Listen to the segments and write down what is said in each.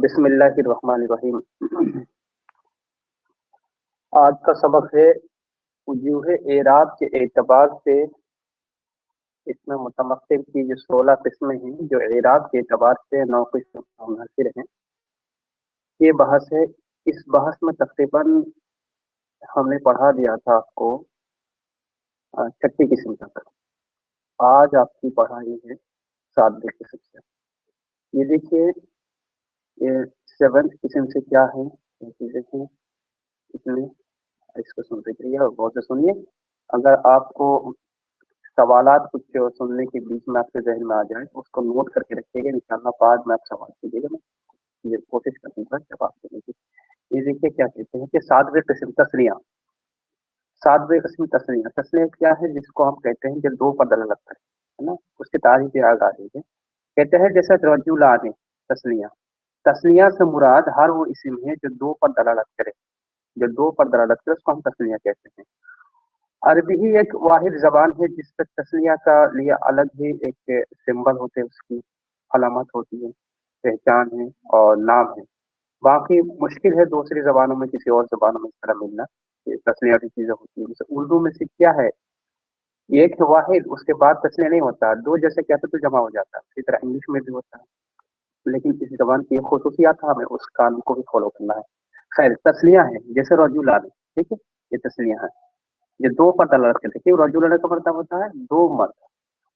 بسم اللہ الرحمن الرحیم۔ آج کا سبق ہے وجوہ اعراب کے اعتبار سے اس میں متمثل کی جو 16 قسمیں ہیں جو اعراب کے اعتبار سے 9 قسم منحصر ہیں، یہ بحث ہے۔ اس بحث میں تقریباً ہم نے پڑھا دیا تھا آپ کو 6ٹھی قسم تک۔ آج آپ کی پڑھائی ہے 7ویں قسم سے۔ یہ دیکھیے یہ 7th قسم سے کیا ہے، دیکھیں اس میں اس کو سنتے رہیے اور غور سے سنیے۔ اگر آپ کو سوالات کچھ سننے کے بیچ میں آپ کے ذہن میں آ جائیں تو اس کو نوٹ کر کے رکھیے گا، انشاءاللہ بعد میں آپ سوال کیجیے گا، میں یہ کوشش کروں گا جواب دینے کی۔ یہ دیکھیے کیا کہتے ہیں کہ 7ویں قسم تسنیہ۔ 7ویں قسم تسنیہ، تسنیہ کیا ہے؟ جس کو ہم کہتے ہیں کہ 2 پر دلالت کرے، ہے نا، اس کی تعریف آگاہ ہے۔ کہتے ہیں جیسے رجلان تسنیہ، تسنیہ سے مراد ہر وہ اسم ہے جو 2 پر دلالت کرے، جو 2 پر دلالت کرے اس کو ہم تسنیہ کہتے ہیں۔ عربی ہی ایک واحد زبان ہے جس پر تسنیہ کا لیے الگ ہی ایک سمبل ہوتے ہیں، اس کی علامت ہوتی ہے، پہچان ہے اور نام ہے۔ باقی مشکل ہے دوسری زبانوں میں، کسی اور زبانوں میں اس طرح ملنا تسنیہ کی چیزیں ہوتی ہیں۔ جیسے اردو میں سے کیا ہے، ایک واحد، اس کے بعد تسنیہ نہیں ہوتا، 2 جیسے کہتے تو جمع ہو جاتا ہے، اسی طرح انگلش میں بھی ہوتا ہے، لیکن کسی زبان کی خصوصیات ہمیں اس قانون کو بھی فالو کرنا ہے۔ خیر، تسنیہ ہے جیسے رجلان، ٹھیک ہے، یہ تسنیہ ہے، یہ 2 پر دلالت کرتے ہیں۔ رجلان کا مطلب ہوتا ہے 2 مرد۔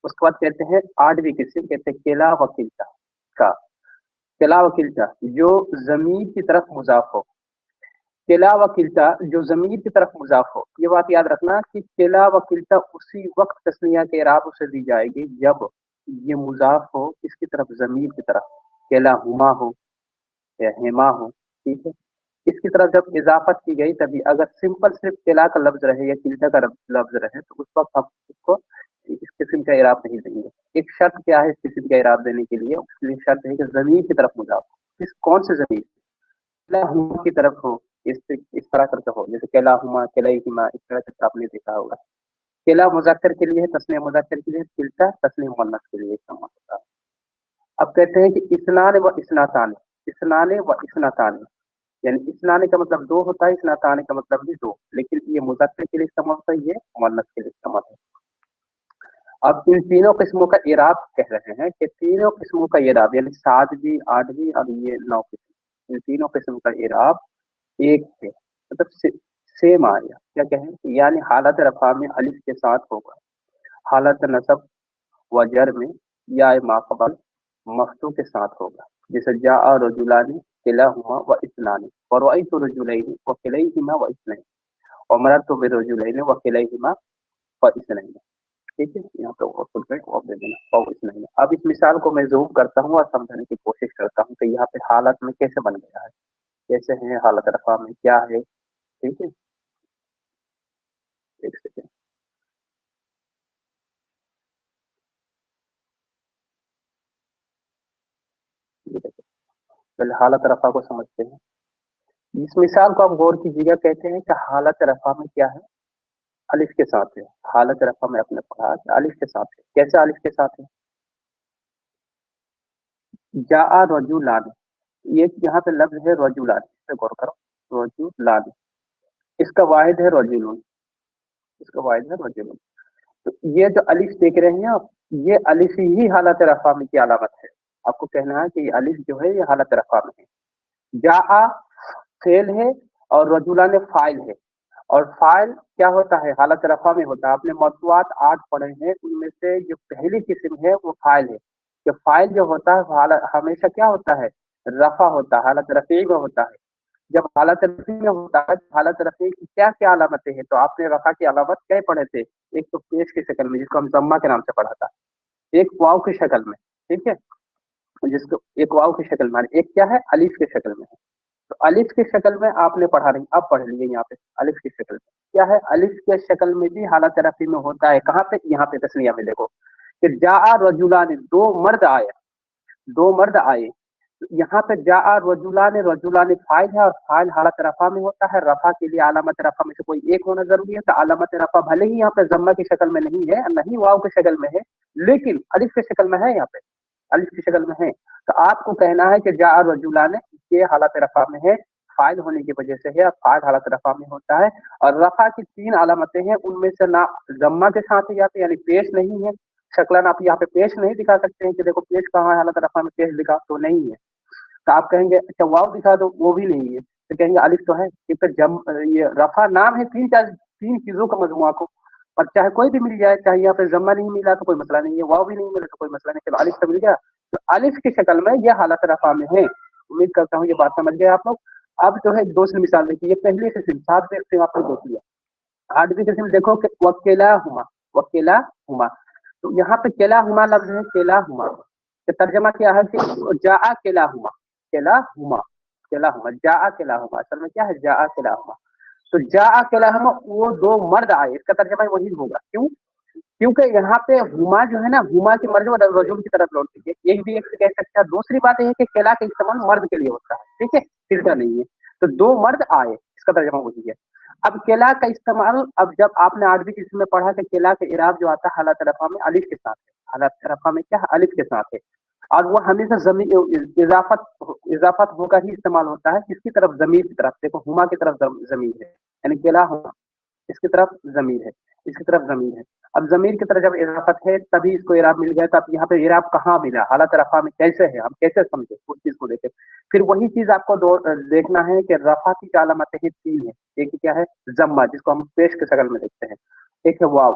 اس کے بعد کہتے ہیں 8ویں قسم، کہتے ہیں کلا وکلتا کا، کلا وکلتا جو ضمیر کی طرف مضاف ہو، کلا وکلتا جو ضمیر کی طرف مضاف ہو۔ یہ بات یاد رکھنا کہ کلا وکلتا اسی وقت تسنیہ کے اعراب اسے دی جائے گی جب یہ مضاف ہو اس کی طرف، ضمیر کی طرف، کلا ہما ہو یا ہما ہو، ٹھیک ہے، اس کی طرف جب اضافت کی گئی تبھی۔ اگر سمپل صرف کلا کا لفظ رہے یا کلتا کا لفظ رہے تو اس وقت ہم اس کو اس قسم کا اعراب نہیں دیں گے۔ ایک شرط کیا ہے اس قسم کا اعراب دینے کے لیے؟ اس لیے شرط ہے کہ ضمیر کی طرف مضاف ہو۔ اس کون سے ضمیر؟ کلا ہما کی طرف ہو، اس طرح کر کے ہو، جیسے کلا ہما، کلیہما، اس طرح سے آپ نے دیکھا ہوگا۔ کلا مذکر کے لیے ہے، تسنیہ مذکر کے لیے، کلتا تسنیہ مؤنث کے لیے استعمال ہوتا ہے۔ اب کہتے ہیں کہ اسنان و اسناتان، اسنان و اسناتان، یعنی اسنان کا مطلب 2 ہوتا ہے، اسناتان کا مطلب بھی 2، لیکن یہ مذکر کے لیے استعمال ہوتا ہے، یہ مؤنث کے لیے استعمال ہے۔ اب ان تینوں قسموں کا اعراب کہہ رہے ہیں کہ تینوں قسموں کا اعراب، یعنی 7ویں، 8ویں اور یہ 9 قسم، ان تینوں قسم کا اعراب ایک ہے، مطلب سیم آیا۔ کیا کہیں؟ یعنی حالت رفع میں الف کے ساتھ ہوگا، حالت نصب و جر میں یا ما قبل مفتوح کے ساتھ ہوگا، جیسے جاء رجلان کلاہما و اثنان ورأیت رجلین وکلیہما و اثنین ومررت برجلین وکلیہما و اثنین، ٹھیک ہے، یہاں پہ وصل پہ وہ دے دینا اور اثنین۔ اب اس مثال کو میں زوم کرتا ہوں اور سمجھنے کی کوشش کرتا ہوں کہ یہاں پہ حالت میں کیسے بن گیا ہے، کیسے ہے حالت رفع میں، کیا ہے، ٹھیک ہے۔ ایک سیکنڈ، پہلے حالت رفع کو سمجھتے ہیں۔ اس مثال کو آپ غور کیجیے گا، کہتے ہیں کہ حالت رفع میں کیا ہے، الف کے ساتھ ہے۔ حالت رفع میں اپنے پڑھا کہ الف کے ساتھ ہے۔ کیسے الف کے ساتھ ہے؟ جاء رجلان، یہ یہاں پہ لفظ ہے رجلان، اس پہ غور کرو، رجلان، اس کا واحد ہے رجلون، اس کا واحد ہے رجلون۔ تو یہ جو الف دیکھ رہے ہیں آپ، یہ الف ہی حالت رفع میں کی علامت ہے۔ آپ کو کہنا ہے کہ یہ الف جو ہے یہ حالت رفع میں ہے۔ جاء فعل ہے اور رجلان فاعل ہے، اور فاعل کیا ہوتا ہے؟ حالت رفع میں ہوتا ہے۔ آپ نے موضوعات 8 پڑھے ہیں، ان میں سے جو پہلی قسم ہے وہ فاعل ہے، کہ فاعل جو ہوتا ہے ہمیشہ کیا ہوتا ہے؟ رفع ہوتا ہے، حالت رفیع میں ہوتا ہے۔ جب حالت رفیع میں ہوتا ہے، حالت رفیع کی کیا کیا علامتیں ہیں؟ تو آپ نے رفع کی علامت کیا پڑھے تھے؟ ایک تو پیش کی شکل میں، جس کو ہم ضمہ کے نام سے پڑھا تھا، ایک واو کی شکل میں، ٹھیک ہے، جس کو ایک واو کی شکل میں، ایک کیا ہے؟ الف کی شکل میں ہے۔ تو الف کی شکل میں آپ نے پڑھا نہیں، اب پڑھ لیے یہاں پہ الف کی شکل میں کیا ہے؟ الف کے شکل میں بھی حالت رفع میں ہوتا ہے۔ کہاں پہ؟ یہاں پہ تسنیہ میں دیکھو کہ جاء رجلان، 2 مرد آئے، 2 مرد آئے۔ یہاں پہ جاء رجلان، رجلان فاعل ہے اور فاعل حالت رفع میں ہوتا ہے۔ رفع کے لیے علامت رفع میں سے کوئی ایک ہونا ضروری ہے، تو علامت رفع بھلے ہی یہاں پہ ضمہ کی شکل میں نہیں ہے، نہیں واو کی شکل میں ہے، لیکن الف کی شکل میں ہے، یہاں پہ الف کی شکل میں ہے۔ تو آپ کو کہنا ہے کہ جاء رجلان ये हालत रफा में है, फाइल होने की वजह से है, और फाइल हालत रफा में होता है। और रफा की 3 अलामतें हैं, उनमें से ना जम्मा के साथ है यहाँ पे, यानी पेश नहीं है। शक्लन आप यहाँ पे पेश नहीं दिखा सकते हैं कि देखो पेश कहाँ है, हालत रफा में पेश दिखा तो नहीं है। तो आप कहेंगे अच्छा वाव दिखा दो, वो भी नहीं है। तो कहेंगे अलिफ तो है, एक तो ये रफा नाम है 3 चीजों का मजमुआ को, और चाहे कोई भी मिल जाए, चाहे यहाँ पे जम्मा नहीं मिला तो कोई मसला नहीं है, वाव भी नहीं मिला तो कोई मसला नहीं, चलो अलिफ तो मिल गया। तो अलिफ की शक्ल में यह हालत रफा में है। उम्मीद करता हूँ ये बात समझ गए आप लोग। अब जो है दूसरी मिसाल देखिए, ये पहली किस्म 7 किस्म आपने देख लिया। 8वीं किस्म देखो कि वकेला हुमा, वकेला हुमा। तो यहाँ पे केला हुमा लफ्ज है, केला हुमा, तो तर्जमा क्या है कि जा केला हुमा, केला हुमा, केला हुमा, जा केला हुमा, असल में क्या है जा केला हुमा। तो जा केला हुमा, वो 2 मर्द आए, इसका तर्जमा वही होगा। क्यों? क्योंकि यहाँ पे हुमा जो है ना, हुमा की मर्द रजूल की तरफ लौटती है, एक भी एक से कह सकता है। दूसरी बात यह है कि केला का इस्तेमाल मर्द के लिए होता है, ठीक है, फिरका नहीं है। तो 2 मर्द आए, इसका तर्जमा वही है। अब केला का इस्तेमाल, अब जब आपने 8वीं किस्म में पढ़ा कि केला के इराब जो आता है हालत रफा में अलिफ के साथ है, हालत रफा में क्या है, अलिफ के साथ है। और वो हमेशा जमीर इजाफत इजाफत होकर ही इस्तेमाल होता है, किसकी तरफ, जमीर की तरफ। देखो हुमा की तरफ जमीर है, यानी केला हुमा, इसकी तरफ जमीर है, इसकी तरफ जमीर है। अब जमीर की तरफ जब इजाफत है तभी इसको इराब मिल गया। तो अब यहाँ पे इराब कहाँ मिला, हालत रफा में कैसे है, हम कैसे समझे उस चीज को देखें। फिर वही चीज आपको देखना है कि रफा की अलामतें ही 3 है। एक क्या है जम्मा, जिसको हम पेश के शक्ल में देखते हैं, एक है वाव,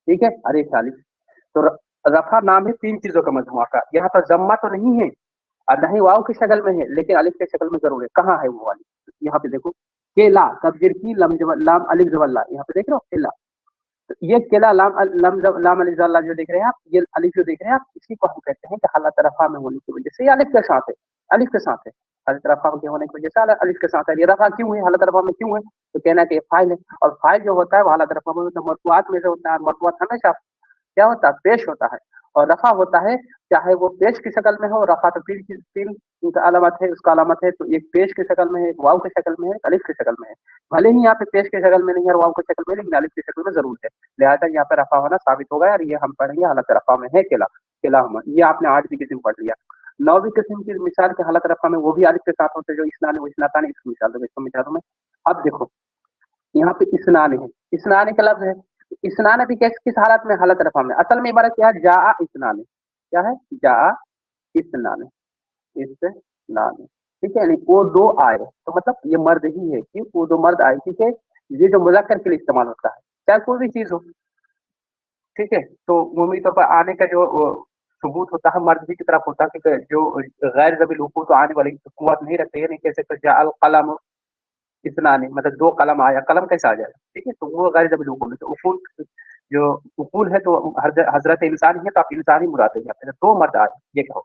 ठीक है, और एक अलिफ। तो रफा नाम है 3 चीजों का मजमुआ का। यहाँ पर जम्मा तो नहीं है और न ही वाव की शक्ल में है, लेकिन अलिफ की शक्ल में जरूर है। कहाँ है वो वाली, यहाँ पे देखो, केला कब्जिर की लाम अलिफ जवल्ला, यहाँ पे देख रहे हो केला। तो ये केला लाम अलिफ जवल्ला जो देख रहे हैं आप, ये अलिफ जो देख रहे हैं आप, इसी को हम कहते हैं कि हालत रफा में होने की वजह से ये अलिफ के साथ है, अलिफ के साथ है। हालत रफा के होने की वजह से अलिफ के साथ है। ये रफा क्यों है, हालत रफा में क्यों है, तो कहना कि ये फाइल है। और फाइल जो होता है वो हालत रफा में तो मरफूआत में से होता है। मरफूआत हमेशा क्या होता है, पेश होता है। और रफा होता है, चाहे वो पेश की शक्ल में हो, रफा तो 3 उनका अलामत है, उसका अलामत है। तो एक पेश की शक्ल में है, एक वाव की शक्ल में है, एक अलिफ की शक्ल में है। भले ही यहाँ पे पेश की शक्ल में नहीं है और वाव की शक्ल में, लेकिन अलिफ की शक्ल में जरूर है। लिहाजा यहाँ पे रफा होना साबित होगा। और ये हम पढ़ेंगे हालत रफा में है केला, केला हुआ। ये आपने 8वीं किस्म पढ़ लिया। 9वीं किस्म की मिसाल के हालत रफा में वो भी अलिफ के साथ होते हैं, जो इसनान वो इसनातान, इसको मिसाल दो, इसको मिसाल दो मैं। अब देखो यहाँ पे इसनान है, इसनान का लफ्ज है। इसनान अभी किस हालत में, हालत रफा में। असल में इबारत क्या है, जा इसनान, क्या है, जा इसनान, इसनान, ठीक है। यानी वो 2 आए, तो मतलब ये मर्द ही है कि वो 2 मर्द आए, ठीक है। ये जो मुज़क्कर के लिए इस्तेमाल होता है, चाहे कोई भी चीज हो, ठीक है। तो उमूमी तौर पर आने का जो सबूत होता है मर्द ही की तरफ होता है, कि जो गैर ज़बील हुकूक तो आने वाली कुव्वत नहीं रखते, नहीं कह सकते जा अल कलम इतना नहीं, मतलब 2 कलम आया, कलम कैसे आ जाएगा, ठीक है। तो वो गैर ज़बील हुकूक है। तो उफूल जो उफूल है तो हजरत इंसान है, तो आप इंसान ही मुराद है, यहाँ पे 2 मर्द आए, ये कहो,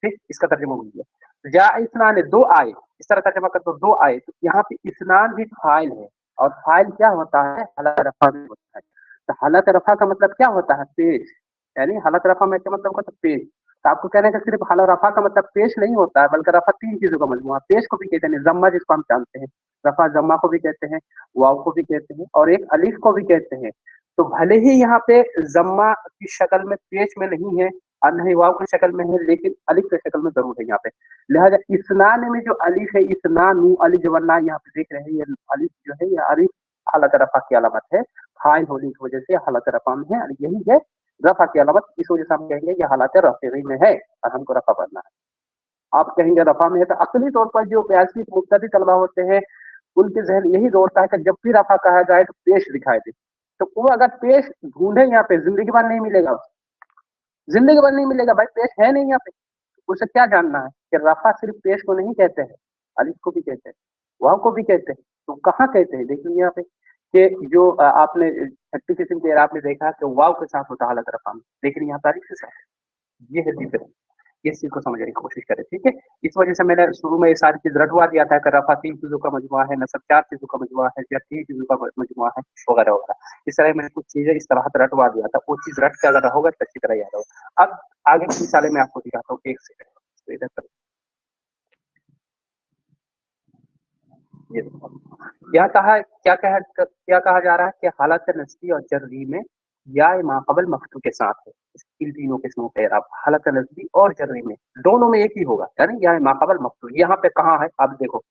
ठीक। इसका तर्जुमा हो गया, जा इस्नान 2 आए, इस तरह तर्जुमा कर दो, 2 आए। तो यहाँ पे इस्नान भी फाइल है, और फाइल क्या होता है, हालत रफा में होता है। तो हालत रफा का मतलब क्या होता है, पेश, यानी हालत रफा में क्या मतलब होता है, पेश। तो आपको कहने का सिर्फ हालत रफा का मतलब पेश नहीं होता है, बल्कि रफा 3 चीजों का मजमुआ। पेश को भी कहते हैं, जम्मा जिसको हम जानते हैं, रफा जम्मा को भी कहते हैं, वाव को भी कहते हैं, और एक अलिफ को भी कहते हैं। तो भले ही यहाँ पे जम्मा की शक्ल में पेश में नहीं है और नहीं वाव की शक्ल में है, लेकिन अलिफ की शक्ल में जरूर है यहाँ पे। लिहाजा इसनान में जो अलिफ है, इसनानु अलिफ जवन्ना, यहाँ पे देख रहे हैं, ये अलिफ जो है, ये अलिफ हालत रफा की अलामत है। फाइल होने की वजह से हालत रफा में है, और यही है रफा की अलामत। इस वजह से हम कहेंगे ये हालत रफी में है और हमको रफा पढ़ना है। आप कहेंगे रफा में है, तो अकली तौर पर जो प्यासी मुक्तदी तलबा होते हैं, उनके जहन यही दौड़ता है कि जब भी रफा कहा जाए तो पेश दिखाई दे। तो वो अगर पेश ढूंढे यहाँ पे, जिंदगी भर नहीं मिलेगा, जिंदगी भर नहीं मिलेगा भाई, पेश है नहीं यहाँ पे। उसे क्या जानना है कि रफा सिर्फ पेश को नहीं कहते हैं, अलिफ को भी कहते हैं, वाव को भी कहते हैं। तो कहाँ कहते हैं, देखिए यहाँ पे कि जो आपने 36 किस्म के आपने देखा कि वाव के साथ होता हालत रफा में, लेकिन यहाँ तारीफ के साथ, ये है डिफरेंस। इस चीज को समझने की कोशिश करें, ठीक है। इस वजह से मैंने शुरू में ये सारी चीज रटवा दिया था कि रफा 3 चीजों का मजमुआ है, नसब 4 चीजों का मजमुआ है, या 3 चीजों का मजमुआ है, वगैरह वगैरह। इस तरह मैंने कुछ चीजें इस तरह से रटवा दिया था, वो चीज रट के अगर होगा तो अच्छी तरह याद होगा। अब आगे की मिसालें मैं आपको दिखाता हूँ, एक सेकंड, तो इधर पर ये क्या कहा, क्या कहा जा रहा है कि हालत नस्बी और जर्री में या माक़बल मफ्तू के साथ है। इन तीनों किस्मों के एराब हालत नस्बी और जर्री में दोनों में एक ही होगा, यानी यहाँ माकबल मकसूर यहाँ पे कहाँ है आप देखो,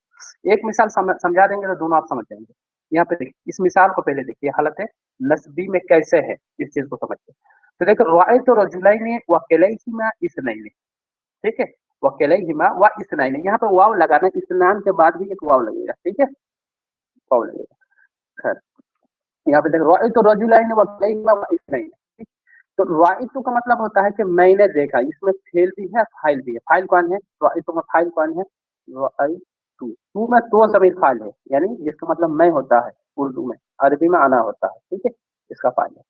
एक मिसाल समझा देंगे तो दोनों आप समझ जाएंगे। यहाँ पे देखिए, इस मिसाल को पहले देखिए, हालत नस्बी में कैसे है इस चीज को समझिए। तो देखो, रअयतु रजुलैनि व किलैहिमा इस्नैनि, ठीक है, व किलैहिमा व इस्नैनि, यहाँ पे वाव लगाना, इस्नान के बाद भी एक वाव लगेगा, ठीक है, वाव लगेगा। खैर, यहाँ पे देखो, रअयतु रजुलैनि व किलैहिमा व इस्नैनि, तो रअयतु का मतलब होता है कि मैंने देखा, इसमें फेल भी है फाइल भी है। फाइल कौन है? रअयतु में फाइल कौन है? रअयतु, तू में तो ज़मीर फाइल है, यानी जिसका मतलब मैं होता है, उर्दू में, अरबी में आना होता है, ठीक है, इसका फाइल है,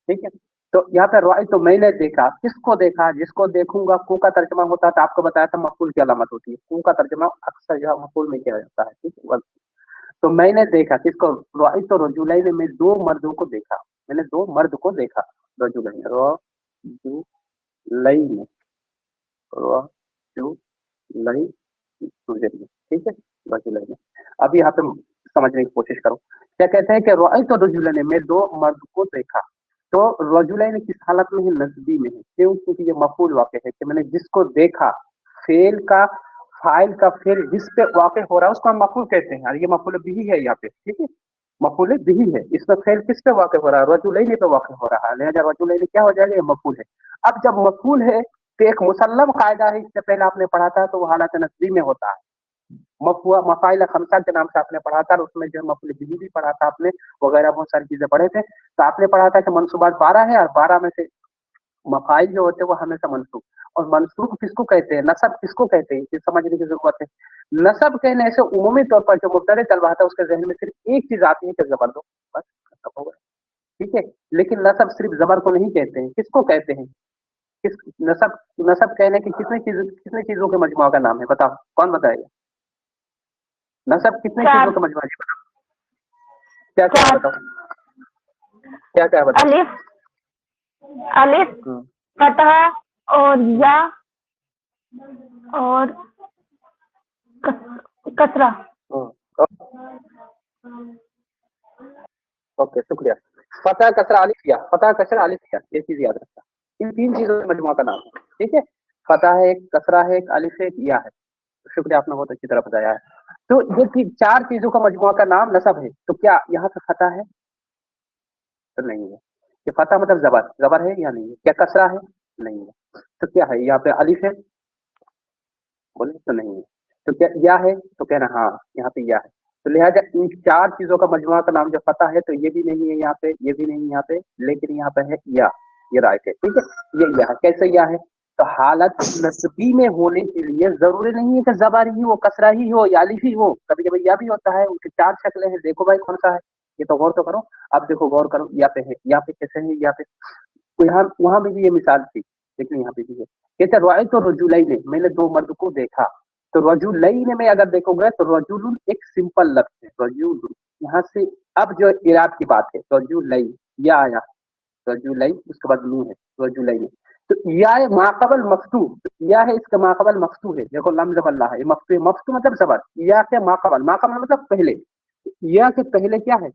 ठीक है। तो यहाँ पे रअयतु मैंने देखा, किसको देखा? जिसको देखूंगा, कू का तर्जमा होता है, तो आपको बताया था मफूल की अलामत होती है, कू का तर्जमा अक्सर जो है मफूल में किया जाता है, ठीक है। तो मैंने देखा किसको? रअयतु रजुलैन, में दो मर्दों को देखा, मैंने दो मर्द को देखा, रजुलैन, रजुलैन, रजुलैन, ठीक है, रजुलैन। अब यहाँ पे समझने की कोशिश करो, क्या कहते हैं कि रअयतु रजुलैन, में दो मर्द को देखा, तो रजुलैन किस हालत में है? नस्बी में है, क्यों? क्योंकि ये मफूल वाक़े है कि मैंने जिसको देखा, फेल का फाइल का फेल जिस पे वाक़े हो रहा है उसको हम मफूल कहते हैं, और ये मफूल बिही है यहाँ पे, ठीक है, मफूल बिही है, इसमें फेल किस पे वाक़े हो रहा है? रजुलैन पे वाक़े हो रहा है, लिहाजा रजुलैन क्या हो जाएगा? ये मफूल है। अब जब मफूल है तो एक मुसल्लम कायदा है, इससे पहले आपने पढ़ा था, तो वो हालत नस्बी में होता है। मफुआ मफाइल खमसा के नाम से आपने पढ़ा था, और उसमें जो मफूल बिही भी पढ़ा था आपने, वगैरह बहुत सारी चीजें पढ़े थे। तो आपने पढ़ा था कि मनसूबात 12 है, और 12 में से मफाइल जो होते हैं वो हमेशा मनसूब, और मनसूब किसको कहते हैं? नसब किसको कहते हैं? ये समझने की जरूरत है। नसब कहने से उमूमी तौर पर जो मुब्तदा चल रहा था उसके जहन में सिर्फ एक चीज आती है कि जबर दो, बस नसब हो गया, ठीक है। लेकिन नसब सिर्फ जबर को नहीं कहते हैं, किसको कहते हैं? किस नसब, नसब कहने की कितने चीजों के मजमुआ का नाम है? बताओ, कौन बताएगा? नसब कितने चीजों चार, का मजमुआ है? बताओ, क्या क्या है? चार, बताओ, क्या क्या है? बताओ। अलिफ, अलिफ, हम्म, फतहा और हम्म, या और कसरा। हम्म। ओके, शुक्रिया। फतह कसरा अलिफ या, फतह कसरा अलिफ या, ये चीज याद रखना, इन तीन चीजों के मजमुआ का नाम है, ठीक है। फतह है एक, कसरा है एक, अलिफ है एक, या है। शुक्रिया, आपने बहुत अच्छी तरह बताया है। तो ये चार चीजों का मजमुआ का नाम नसब है। तो क्या यहाँ पे फतह है? तो नहीं है। ये फतह मतलब जबर, जबर है या नहीं है? क्या कसरा है? नहीं है। तो क्या है? यहाँ पे अलिफ है, बोले तो नहीं है। तो क्या या है? तो कहना हाँ, यहाँ पे या है। तो लिहाजा इन चार चीजों का मजमुआ का नाम जो फतह है, तो ये भी नहीं है यहाँ पे, ये भी नहीं है यहाँ पे, लेकिन यहाँ पे है या, ये राइट है, ठीक है। ये या है, कैसे या है? तो हालत नस्बी में होने के लिए जरूरी नहीं है कि जबर ही हो, कसरा ही हो, या अलिफ ही हो, कभी कभी या भी होता है। उनकी चार शक्लें हैं, देखो भाई कौन सा है, ये तो गौर तो करो। अब देखो, गौर करो, या पे है, या पे कैसे है, या पे, तो यहाँ वहां भी ये मिसाल थी, लेकिन यहाँ पे भी है। कहते रअयतु रजुलैन, मैंने दो मर्द को देखा। तो रजुलैन में अगर देखोगे तो रजुलुन एक सिंपल लफ्ज है, रजुलुन, यहाँ से अब जो इराब की बात है, रजुलैन, या आया, रजुलैन, उसके बाद नून है, रजुलैन। तो या माकबल मफ्तू, या है इसका माकबल मफ्तू है, देखो लम जबल्ला है, ये मफ्तू है, मफ्तू मतलब जबर, या के माकबल, माकबल मतलब पहले, या के पहले क्या है?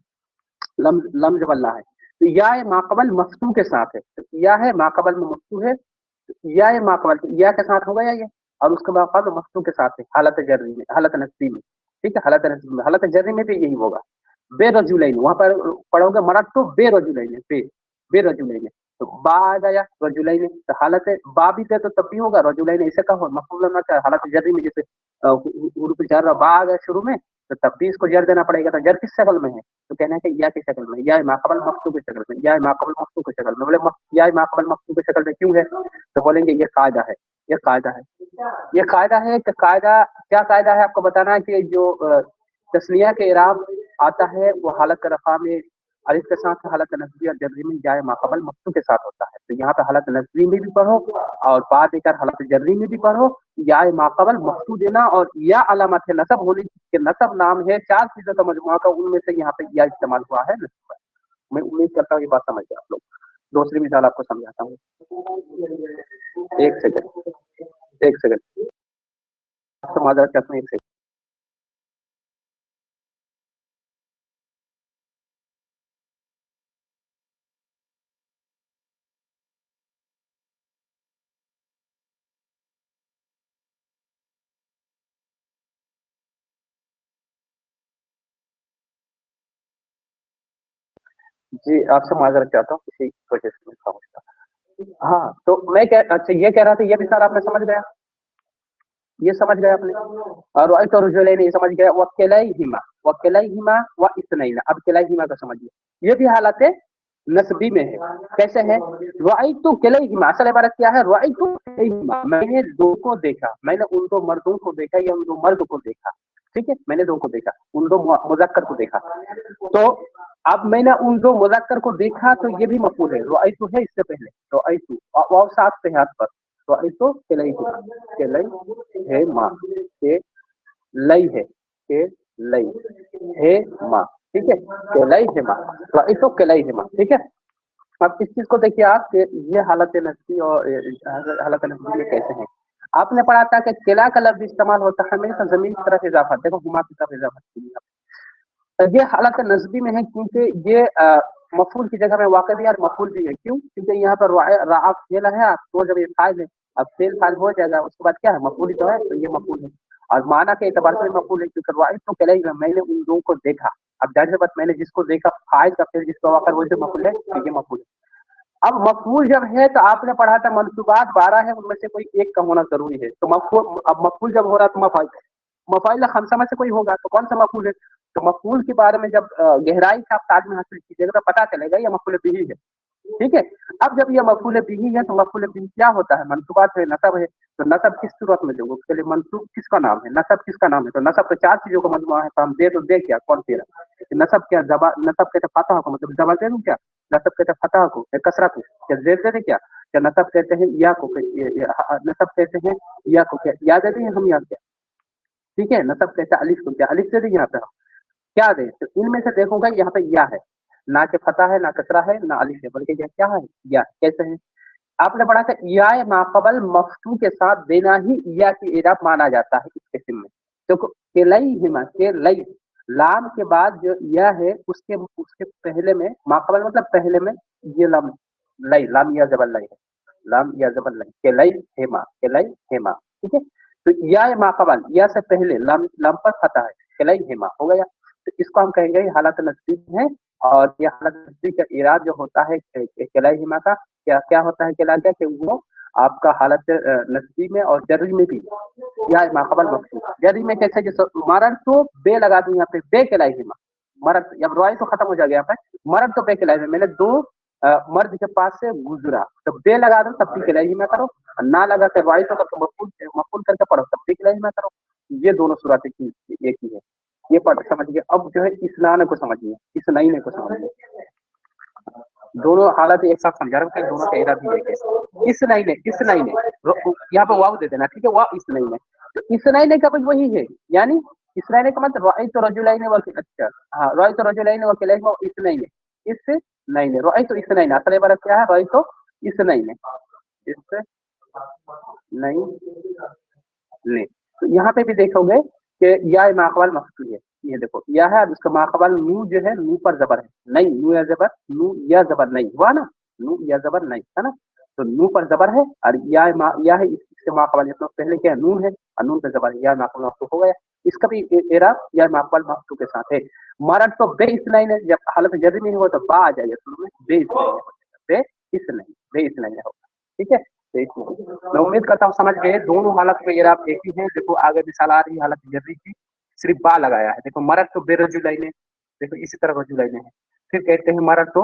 लम, लम जबल्ला है। तो या माकबल मफ्तू के साथ है, तो या है माकबल में मफ्तू है, या ये माकबल या के साथ होगा, या ये, और उसके बाद मफ्तू के साथ है, हालत जर्री में, हालत नस्बी में, ठीक है, हालत नस्बी में, हालत जर्री में भी यही होगा। बेरजुलैन, वहां पर पढ़ोगे मरद तो बेरजुलैन, बेरजुलैन, तो बा आ गया रजुलैन, तो हालत बा भी थे तो तब भी होगा रजुलैन, ऐसे का हो मफूल ना चाहे, हालत जर्री में जैसे हुरूफ जर बा आ गया शुरू में, तो तब भी इसको जर देना पड़ेगा। तो जर किस शक्ल में है? तो कहना है कि या की शक्ल में, या माकबल मफ्तू की शक्ल में, या माकबल मफ्तू की शक्ल में। बोले या माकबल मफ्तू की शक्ल में क्यों है? तो बोलेंगे ये कायदा है, ये कायदा है, ये कायदा है कि कायदा, क्या कायदा है आपको बताना है कि जो तस्निया के इराब आता है वो हालत रफा में अलिफ के साथ, हालत नस्बी और जर्री में जाए माकबल मफ्तू के साथ होता है। तो यहाँ पे हालत नस्बी में भी पढ़ो, और बाद देकर हालत जर्री में भी पढ़ो, या माकबल मफ्तू देना, और या अलामत है नसब होने के, नसब नाम है, चार चीजों का मजमुआ का, उनमें से यहाँ पे या इस्तेमाल हुआ है नस्ब है। मैं उम्मीद करता हूँ ये बात समझ गए आप लोग। दूसरी मिसाल आपको समझाता हूँ, एक सेकंड, एक सेकंड, माजरत चाहता हूँ, एक सेकंड। जी आपसे माजरत चाहता हूँ, किसी वजह से मैं खामोश था। हाँ, तो मैं अच्छा ये कह रहा था, ये भी सर आपने समझ गया, ये समझ गए आपने। और रॉयत और रुजुलैन ये समझ गया, वकिलैहिमा व इस्नैन। अब किलैहिमा का समझिए, ये भी हालत है नस्बी में है। कैसे है? रअयतु किलैहिमा, असल इबारत क्या है? रअयतु किलैहिमा, मैंने दो को देखा, मैंने उन दो मर्दों को देखा या उन दो मर्द को देखा। ठीक है, मैंने दो को देखा, उन दो मुज़क्कर को देखा। तो अब मैंने उन दो मुज़क्कर को देखा, तो ये भी मफूल है। रअयतु है इससे पहले, रअयतु वाव साथ पे हाथ पर, रअयतु किलैहिमा, किलैहिमा के लई है, के लई है माँ। ठीक है, किलैहिमा, रअयतु किलैहिमा। ठीक है, अब इस चीज को देखिए आप कि ये हालत नस्बी और हालत नस्बी में कैसे है। आपने पढ़ा था कि किला का लफ्ज इस्तेमाल होता है हमेशा जमीन की तरफ इजाफा, देखो हुमा की तरफ इजाफा। ये हालत नस्बी में है क्योंकि ये मफूल की जगह में वाक़ई भी और मफूल भी है। क्यों? क्योंकि यहाँ पर रआ फेल है, तो जब ये फाइल है, अब फेल फाइल हो जाएगा, उसके बाद क्या है? मफूल ही तो है, तो ये मफूल है। और माना के एतबार से मफूल है, क्योंकि रअयत तो कल ही मैंने उन दो को देखा। अब जाहिर सी बात, मैंने जिसको देखा फाइल का फेल जिसका वाक़ वो जो मफूल है, तो ये मफूल है। अब मफूल जब है तो आपने पढ़ा था मंसूबात 12 है, उनमें से कोई एक का होना जरूरी है। तो मफूल, अब मफूल जब हो रहा है तो मफाइल खमसा में से कोई होगा, तो कौन सा मफूल है? तो मफूल के बारे में जब गहराई से आप ताज में हासिल कीजिएगा तो पता चलेगा ये मफूल बिही है। ठीक है, अब जब ये मफूल बिही है तो मफूल बिही क्या होता है? मनसूबात है, नसब है। तो नसब किस सूरत में दोगे? उसके लिए मंसूब किसका नाम है, नसब किसका नाम है? तो नसब तो चार चीजों का मजमुआ है, तो हम दे तो दे क्या, कौन सी नसब? क्या जबा, नसब कहते फतह को, मतलब जबा दे दूं क्या? नसब कहते फतह को, कसरा को, क्या जेर दे दे क्या? क्या नसब कहते हैं या को, नसब कहते हैं या को, क्या या दे दें हम या क्या? ठीक है, नसब कहते हैं अलिफ को, क्या अलिफ दे दें यहाँ पे हम क्या दें? तो इनमें से देखूंगा यहाँ पे या है, ना के फता है, ना कसरा है, ना अलिफ है, बल्कि क्या है? या। कैसे है? आपने पढ़ा था या माकबल मफ्तू के साथ देना ही या की इराब माना जाता है इस किस्म में। तो केलई हिमा, के लई, लाम के बाद जो या है उसके उसके पहले में माकबल मतलब पहले में ये लाम, लई, लाम या जबल लई है, लाम या जबल लई, केलई हेमा, केलई हेमा। ठीक है, तो या माकबल, या से पहले लाम, लाम पर फता है, केलई हेमा हो गया। तो इसको हम कहेंगे हालत नस्बी है। और ये हालत नस्बी का इराद जो होता है केलई हिमा का, क्या क्या होता है? केला क्या कि वो आपका हालत नस्बी में और जर्री में भी या माकबल मकसूद। जर्री में कैसे? जैसे मरद तो बे लगा दूं यहाँ पे, बे केलाई हिमा, मरद, जब रॉय तो खत्म हो जाएगा यहाँ पे, मरद तो बे केलाई में, मैंने दो मर्द के पास से गुजरा, तो बे लगा दो तब भी केलाई हिमा करो, ना लगा के रॉय तो मफूल मफूल करके पढ़ो तब भी केलाई हिमा करो। ये दोनों सूरत एक ही है। ये पढ़ समझिए। अब जो है इसनान को समझिए, इसनईन को समझिए। दोनों हालत एक साथ समझा रहा हूँ, दोनों का इरादा भी एक है। इस नहीं है, इस नहीं है, यहाँ पे वाव दे देना। ठीक है, वाह इस नहीं है, तो इस नहीं है का कुछ वही है, यानी इस नहीं का मतलब रॉय तो रजुलाइन वकील, अच्छा हाँ, रॉय तो रजुलाइन वकील इस नहीं है, इस नहीं है, रॉय तो इस नहीं है, असल बात क्या है? रॉय तो इस नहीं है, इस नहीं नहीं। तो यहाँ पे भी देखोगे कि या माकबल मफसूल है, ये देखो या है, अब इसका माकबल नू जो है, नू पर जबर है, नहीं नू या जबर, नू या जबर नहीं हुआ ना, नू या जबर नहीं है ना, तो नू पर जबर है और या है, इससे माकबल तो पहले क्या है? नून है और नून पर जबर है, या माकबल मफसूल हो गया। इसका भी एराब या माकबल मफसूल के साथ है। मरद तो बे इसनाइन है, जब हालत जल्दी नहीं हुआ तो बा आ जाएगा शुरू में, बे इसनाइन है, बे इसनाइन, बे इसनाइन होगा। ठीक है, मैं उम्मीद करता हूँ समझ गए। दोनों हालत में ये आप एक ही है। देखो आगे मिसाल आ रही हालत जर्री की, सिर्फ बा लगाया है। देखो मरद तो बेरजुलाइने, देखो इसी तरह रजुलाइने है। फिर कहते हैं मरद तो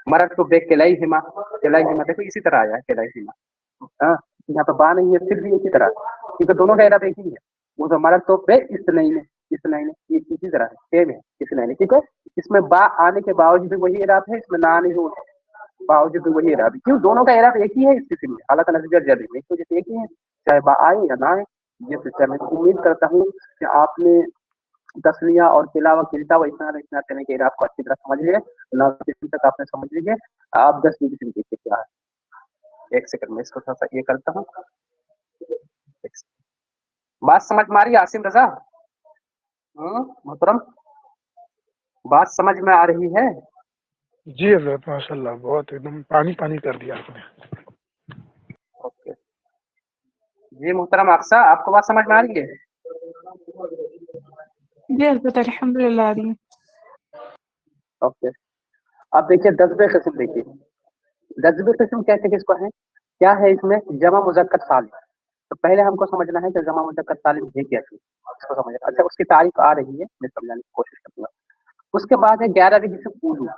मरद तो बे केलाई हिमा, केलाई हिमा, देखो इसी तरह आया है केलाई हिमा। हाँ, यहाँ पे बा नहीं है, फिर भी इसी तरह, क्योंकि दोनों का इरादा एक ही है। वो तो मरद तो बे इस नहीं है, इस नहीं है, ये इसी तरह है, सेम है, इस नहीं है। ठीक है, इसमें बा आने के बावजूद भी वही इरादा है, इसमें ना आने के बावजूद वही इरादा। क्यों? दोनों का इरादा एक ही है इस स्थिति में, हालत नजर जर्री में तो जैसे एक ही है, चाहे बा आए या ना आए। ये सिस्टम है। उम्मीद करता हूँ कि आपने तस्लिया और तिलावा किल्ता व इतना करने के इरादा को अच्छी तरह समझ लिए, ना किसी तक आपने समझ लीजिए। आप 10 मिनट देखिए क्या है। एक सेकंड में इसको थोड़ा सा ये करता हूँ। बात समझ में आ रही है आसिम रजा? मोहतरम, बात समझ में आ रही है? जी हजरत, माशाल्लाह, बहुत एकदम पानी पानी कर दिया आपने। ओके जी मोहतरम अक्सा, आपको बात समझ में आ रही है? जी हजरत, अल्हम्दुलिल्लाह आ रही है। ओके, अब देखिए 10वें किस्म, देखिए 10वें किस्म कहते किसको है, क्या है इसमें, जमा मुजक्कर सालिम। तो पहले हमको समझना है कि जमा मुजक्कर सालिम है क्या चीज, इसको समझना। अच्छा, उसकी तारीफ आ रही है, मैं समझाने की कोशिश करूंगा। उसके बाद है 11वीं किस्म उलू,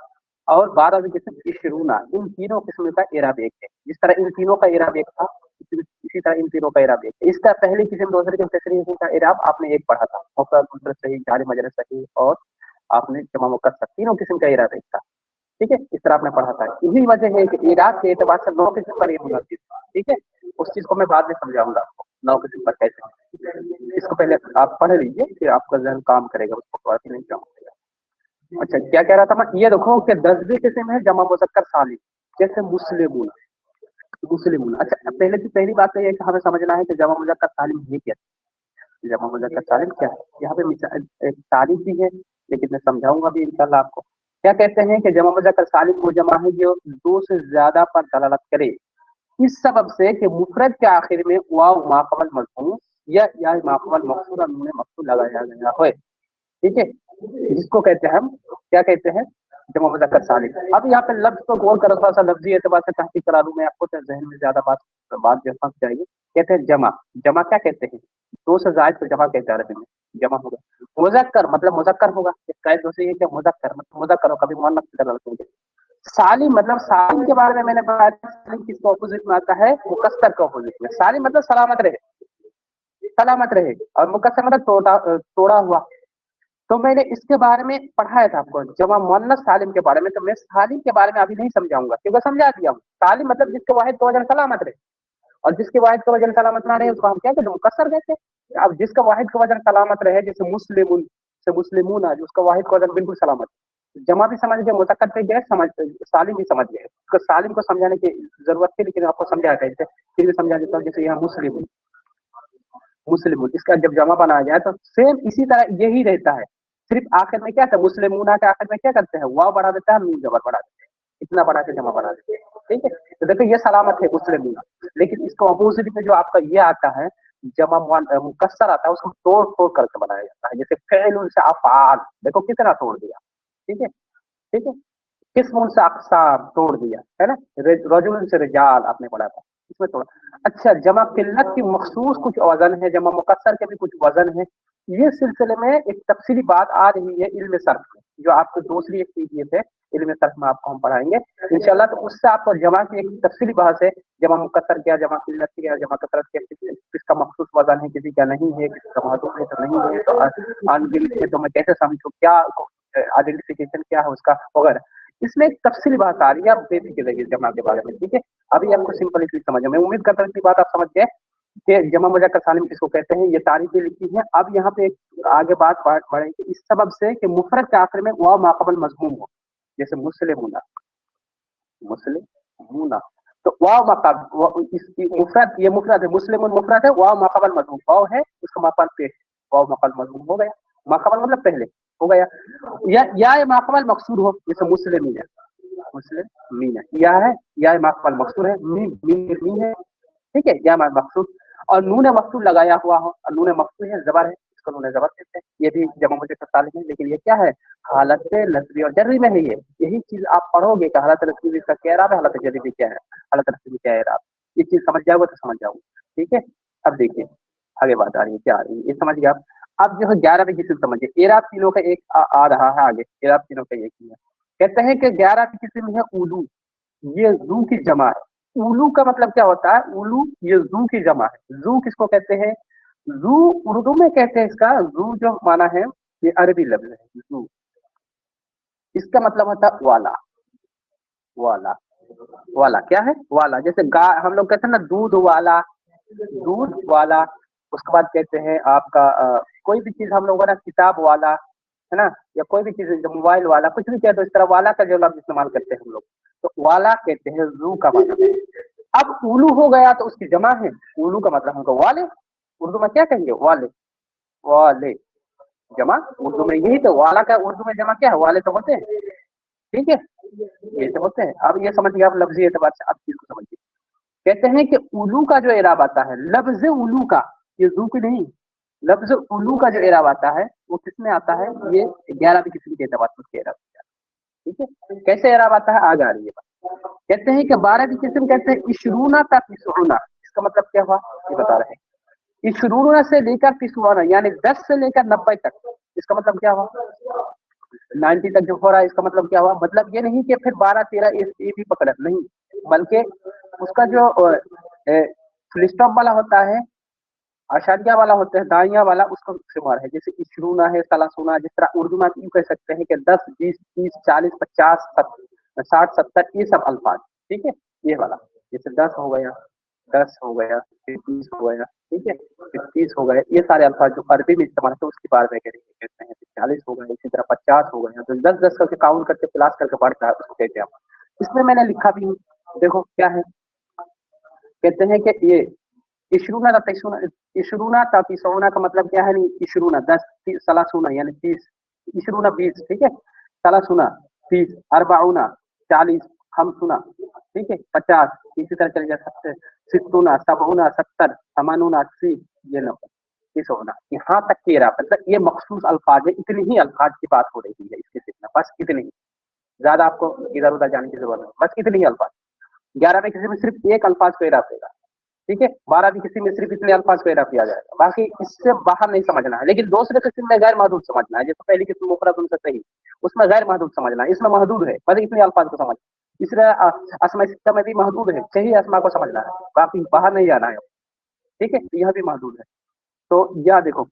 और 12वीं किस्म इशरूना। इन तीनों किस्म का इराब एक है। जिस तरह इन तीनों का इराब एक था, इसी तरह इन तीनों का इराब एक है। इसका पहली किस्म, दूसरी किस्म, तीसरी किस्म का इराब आपने एक पढ़ा था, मुफरद मुनफरद सही, जारी मजरूर सही, और आपने जमा मुकस्सर, तीनों किस्म का इराब एक था। ठीक है, इस तरह आपने पढ़ा था। यही वजह है कि इराब के एतबार से 9 किस्म पर ये मुनहसिर। ठीक है, उस चीज को मैं बाद में समझाऊंगा आपको 9 किस्म पर कैसे। इसको पहले आप पढ़ लीजिए, फिर आपका जहन काम करेगा, उसको बात नहीं जाऊंगा। अच्छा, क्या कह रहा था मैं, ये देखो कि 10वीं किस्म है जमा मुजक्कर सालिम, जैसे मुस्लिमून। मुस्लिमून, अच्छा पहली बात तो ये है कि हमें समझना है कि जमा मुजक्कर सालिम है क्या। जमा मुजक्कर सालिम क्या है, यहाँ पे एक तारीफ भी है, लेकिन मैं समझाऊंगा भी इंशाल्लाह आपको। क्या कहते हैं कि जमा मुजक्कर सालिम वो जमा है जो दो से ज्यादा पर दलालत करे, इस सबब से कि मुफरद के आखिर में वाव माकबल मजमूम या माकबल मकसूर नून मकसूर लगाया गया है। ठीक है, जिसको कहते हैं हम, क्या कहते हैं, जमा मुजक्कर सालिम। अब यहाँ पे लफ्ज को गौर करो, थोड़ा सा लफ्जी एतबार से तहकीक करा दूं मैं आपको, तो जहन में ज्यादा बात जो फंस जाएगी। कहते हैं जमा, जमा क्या कहते हैं, दो से जायद को जमा कहते हैं अरबी में, जमा होगा। मुजक्कर मतलब मुजक्कर होगा, इसका दूसरी है क्या, मुजक्कर मतलब मुजक्कर हो, कभी मुअन्नस की तरह रखेंगे। सालिम मतलब, सालिम के बारे में मैंने बताया, सालिम किसके ऑपोजिट में आता है, मुकस्सर के ऑपोजिट में। सालिम मतलब सलामत रहे, सलामत रहे, और मुकस्सर मतलब तोड़ा हुआ। तो मैंने इसके बारे में पढ़ाया था आपको जमा मुअन्नस सालिम के बारे में। तो मैं सालिम के बारे में अभी नहीं समझाऊंगा, क्योंकि समझा दिया हूँ। सालिम मतलब जिसके वाहिद का वजन सलामत रहे, और जिसके वाहिद का वजन सलामत ना रहे उसको हम क्या कहते हैं, मुकस्सर कहते हैं। अब जिसका वाहिद का वजन सलामत रहे, जैसे मुस्लिमुन से मुस्लिमून आज, उसका वाहिद का वजन बिल्कुल सलामत, जमा भी समझ गए, मुतक्कर पे गए, समझ सालिम भी समझ गए। उसको सालिम को समझाने की जरूरत थी, लेकिन आपको समझा था, इसे फिर भी समझा देता हूँ। जैसे यहाँ मुस्लिम, मुस्लिम, इसका जब जमा बनाया जाए तो सेम इसी तरह यही रहता है। सिर्फ आखिर में क्या था, मुस्लिमूना के आखिर में क्या करते हैं, वाव बढ़ा देता है, नून जबर बढ़ा देते हैं, इतना बढ़ा के जमा बना देते हैं। ठीक है, तो देखो ये सलामत है मुस्लिमूना। लेकिन इसको अपोजिट में जो आपका ये आता है, जमा मुकस्सर आता है, उसको तोड़ तोड़ करके बनाया जाता है। जैसे फ़िअल से अफ़आल, देखो कितना तोड़ दिया। ठीक है, ठीक है, किस्म से अक़साम तोड़ दिया, है ना। रजुल से रिजाल आपने पढ़ा था, इसमें थोड़ा। अच्छा, जमा किल्लत की मखसूस कुछ वजन है, जमा मुकस्सर के भी कुछ वजन है। ये सिलसिले में एक तफसीली बात आ रही है इल्म सर्फ में, जो आपको दूसरी एक पीडीएफ है इल्म सर्फ में, आपको हम पढ़ाएंगे इंशाल्लाह। तो उससे आपको जमा की एक तफसीली बहस है, जमा मुकस्सर क्या, जमा किल्लत क्या, जमा कसरत क्या, किसका मखसूस वजन है, किसी का नहीं है, किसका महदूद है तो नहीं है, तो अनगिनत है तो मैं कैसे समझूं, क्या आइडेंटिफिकेशन क्या है उसका, वगैरह। इसमें एक तफसीली बात आ रही है, आप बेफिक्र रहिए जमा के बारे में। ठीक है, अभी आपको सिंपल इसलिए समझ, मैं उम्मीद करता हूँ इतनी बात आप समझ गए कि जमा मुजक्कर सालिम किसको कहते हैं, ये तारीफें लिखी है। अब यहाँ पे एक आगे बात बढ़ेगी, इस सबब से कि मुफरद के आखिर में वाव माकबल मजमूम हो, जैसे मुस्लिमूना, मुस्लिमूना, तो वाव माकबल, इसकी मुफरद, ये मुफरद है, मुस्लिमून मुफरद है, वाव माकबल मजमूम, वाव है उसका माकबल पेश, वाव माकबल मजमूम हो गया, माकबल मतलब पहले हो गया। या माकबल मकसूर हो, जैसे मुस्लिमीन है, मुस्लिमीन है, या है, या माकबल मकसूर है, मीन है। ठीक है, या मकसूद, और नून मकसूद लगाया हुआ हो, और नून मकसूद है, जबर है, इसको नून जबर कहते हैं। ये भी जमा मुजक्कर सालिम है, लेकिन ये क्या है, हालत नस्बी और जर्री में है। ये यही चीज आप पढ़ोगे कि हालत नस्बी का क्या इराब है, हालत जर्री भी क्या है, हालत नस्बी क्या है इराब, ये चीज समझ जाओगे तो समझ जाओगे। ठीक है, अब देखिए आगे बात आ रही है, क्या आ रही है ये समझ गया आप। अब जो है 11वीं किस्म समझिए, एराब तीनों का एक आ रहा है आगे, एराब तीनों का एक ही है। कहते हैं कि 11वीं किस्म है उलू, ये जू की जमा है। उलू का मतलब क्या होता है, उलू ये जू की जमा है। जू किसको कहते हैं, जू उर्दू में कहते हैं, इसका जू जो माना है ये अरबी लफ्ज है जू, इसका मतलब होता है वाला। वाला, वाला क्या है, वाला, जैसे हम लोग कहते हैं ना दूध वाला, दूध वाला। उसके बाद कहते हैं आपका कोई भी चीज हम लोग ना, किताब वाला, है ना, या कोई भी चीज मोबाइल वाला, कुछ भी कहते, तो इस तरह वाला का जो लफ्ज इस्तेमाल करते हैं हम लोग, तो वाला कहते हैं, जू का मतलब है। अब उलू हो गया तो उसकी जमा है, उलू का मतलब हमको वाले, उर्दू में क्या कहेंगे, वाले, वाले जमा उर्दू में यही तो, वाला का उर्दू में जमा क्या है, वाले तो होते हैं। ठीक है, ये तो होते हैं। अब ये समझिए आप लफ्जी एतबार से, अब चीज को समझिए। कहते हैं कि उलू का जो इराब आता है, लफ्ज उलू का, ये जू की नहीं, लफ्ज उलू का जो इराब आता है वो किसमें आता है, ये 11वीं किस्म के एतबार से उसके इराब। ठीक है। कैसे एराब आता है, आगे आ रही है बात। कहते हैं कि 12 की किस्म कहते हैं इशरूना ता तिसऊना, इसका मतलब क्या हुआ ये बता रहे हैं। इशरूना से लेकर तिसऊना यानी 10 से लेकर 90 तक, इसका मतलब क्या हुआ 90 तक जो हो रहा है, इसका मतलब क्या हुआ, मतलब ये नहीं कि फिर 12 13 ये भी पकड़ा नहीं, बल्कि उसका जो फुल स्टॉप वाला होता है, आशारिया वाला होता है, दाइया वाला, उसका शुमार है। जैसे इशरूना है, सलासुना, जिस तरह उर्दू में आप यूं कह सकते हैं कि 10 20 30 40 50 60 70 ये सब अल्फाज, ठीक है, ये वाला। जैसे 10 हो गया, 10 हो गया, फिर 20 हो गया, ठीक है, फिर 30 हो गया, ये सारे अल्फाज जो अरबी में इस्तेमाल होते हैं उसकी बार में कहते हैं। 40 हो गया, इसी तरह 50 हो गया, तो 10 करके काउंट करके प्लस करके बढ़ता है, उसको कहते हैं। इसमें मैंने लिखा भी, देखो क्या है, कहते हैं कि ये इशरूना ततीसुना, इशरूना ततीसुना का मतलब क्या है, नहीं इशरूना 10, सलासुना यानी 30, इशरूना 20, ठीक है, सलासुना 30, अरबाउना 40, खमसुना, ठीक है 50, इसी तरह चले जा सकते हैं, सित्तुना, सबउना 70, समानुना 80, ये 90, तिसउना, यहाँ तक के रहा, मतलब ये मखसूस अल्फाज है, इतनी ही अल्फाज की बात हो रही है इसके सिर्फ, बस इतनी ही, ज्यादा आपको इधर उधर जाने की जरूरत नहीं, बस इतनी ही अल्फाज। 11 में किसी में सिर्फ एक अल्फाज को इराब देगा, ठीक है, 12 की किसी में सिर्फ इतने अल्फाज को इराब किया जाएगा, बाकी इससे बाहर नहीं समझना है। लेकिन दूसरे किस्म में गैर महदूद समझना है, जैसे पहली किस्म मुफरद उनसे सही, उसमें गैर महदूद समझना है, इसमें महदूद है, बस इतने अल्फाज को समझ। इसलिए अस्मा सित्ता में भी महदूद है, सही अस्मा को समझना है, बाकी बाहर नहीं जाना है, ठीक है, यह भी महदूद है। तो यह देखो,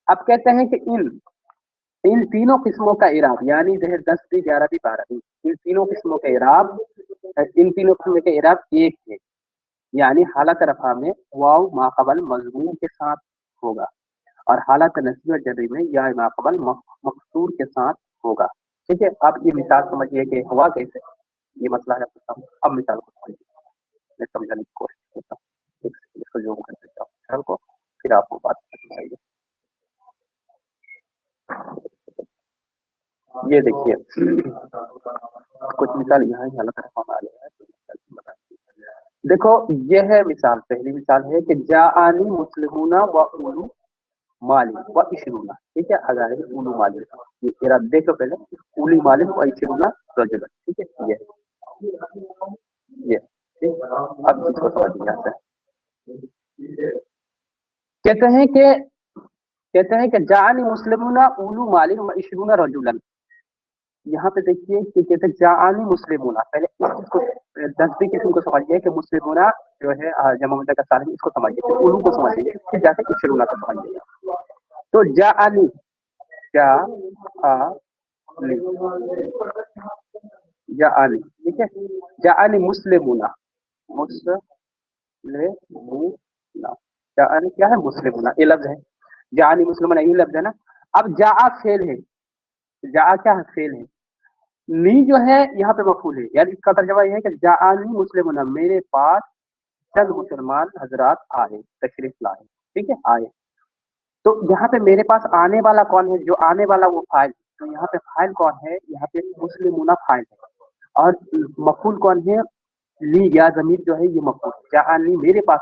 अब कहते हैं कि इन तीनों किस्मों का इराब, यानी जो है 10वीं 11वीं 12वीं, इन तीनों किस्मों के इराब, इन तीनों किस्मों के इराब एक है, यानी हालत रफा में वाव माकबल मजमून के साथ होगा, और हालत नस्ब जरी में या माकबल मकसूर के साथ होगा, ठीक है। आप ये मिसाल समझिए कि हुआ कैसे, ये मसला है आपको, अब मिसाल को समझिए, मैं समझाने की कोशिश करता हूँ, इसको जूम कर देता हूँ मिसाल को, फिर आपको बात समझाइए। ये देखिए कुछ मिसाल यहाँ ही हालत रफा में आ गया है, तो मिसाल बता, देखो ये है मिसाल, पहली मिसाल है कि जाआनी मुस्लिमूना व उलू माली व इशरूना, ठीक है, अगर उलू माली, ये तेरा देखो पहले, उली माली व इशरूना रजुलन, ठीक है, ये ठीक। अब इसको समझिए यहाँ से, कहते हैं कि जाआनी मुस्लिमूना उलू माली व इशरूना रजुलन, यहाँ पे देखिए कि कहते हैं जाआनी मुस्लिमूना, पहले इसको 10वीं किस्म को समझिए कि मुस्लिमूना जो है जमा मुज़क्कर सालिम, इसको समझिए, फिर उलू को समझिए, फिर जाके इशरूना को समझिए। तो जाआनी, जाआनी, ठीक है, जाआनी मुस्लिमूना, मुस्लिमूना, जाआनी क्या है, मुस्लिमूना, ये लफ्ज है, जाआनी मुस्लिमूना ये लफ्ज है ना। अब जाआ फेल है, जाआ क्या है, फेल है, नी जो है यहाँ पे मफूल है, यानी इसका तर्जमा यह है कि जाआनी मुस्लिमूना, मेरे पास चंद मुसलमान हजरात आए, तशरीफ लाए, ठीक है, आए। तो यहाँ पे मेरे पास आने वाला कौन है, जो आने वाला वो फाइल, तो यहाँ पे फाइल कौन है, यहाँ पे मुस्लिमूना फाइल है, और मफूल कौन है, ली या जमीर जो है ये मफूल, जाआनी मेरे पास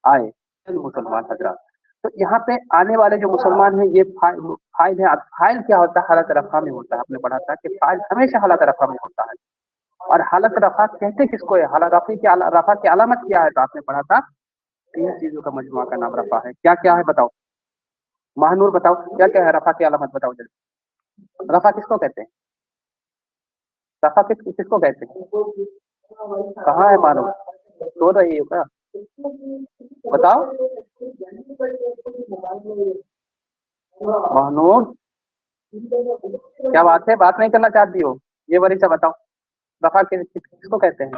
आए चंद मुसलमान हजरात। तो यहाँ पे आने वाले जो मुसलमान हैं ये फाइल है। अब फाइल क्या होता है, हालत रफा में होता है, आपने पढ़ा था कि फाइल हमेशा हालत रफा में होता है, और हालत रफा कहते किसको है, हालत रफा की अलामत क्या है, तो आपने पढ़ा था 3 चीजों का मजमुआ का नाम रफा है, क्या क्या है बताओ, महानूर बताओ क्या क्या है रफा की अलामत, बताओ जल्दी, रफा किसको कहते हैं, रफा किसको कहते हैं, कहाँ है मानो, सो रही है क्या, बताओ महानूर, क्या बात है, बात नहीं करना चाहती हो, ये वरीसा बताओ, रफा किसको कहते हैं,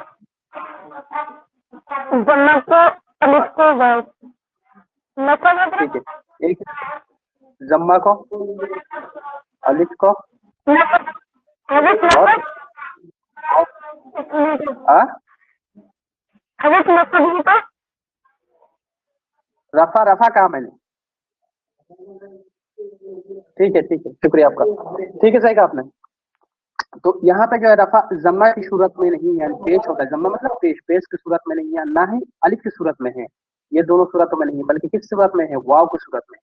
जम्मा को अलिफ को वाव, मतलब ठीक है, एक जम्मा को, अलिफ को, अलिफ और अलिफ मतलब को, रफा रफा कहा मैंने, ठीक है, शुक्रिया आपका, ठीक है, सही कहा आपने। तो यहाँ पे जो है रफा जम्मा की सूरत में नहीं है, पेश होता है, जम्मा मतलब पेश की सूरत में नहीं है, ना ही अलिफ की सूरत में है, ये दोनों सूरतों में नहीं है, बल्कि किस सूरत में है, वाव की सूरत में।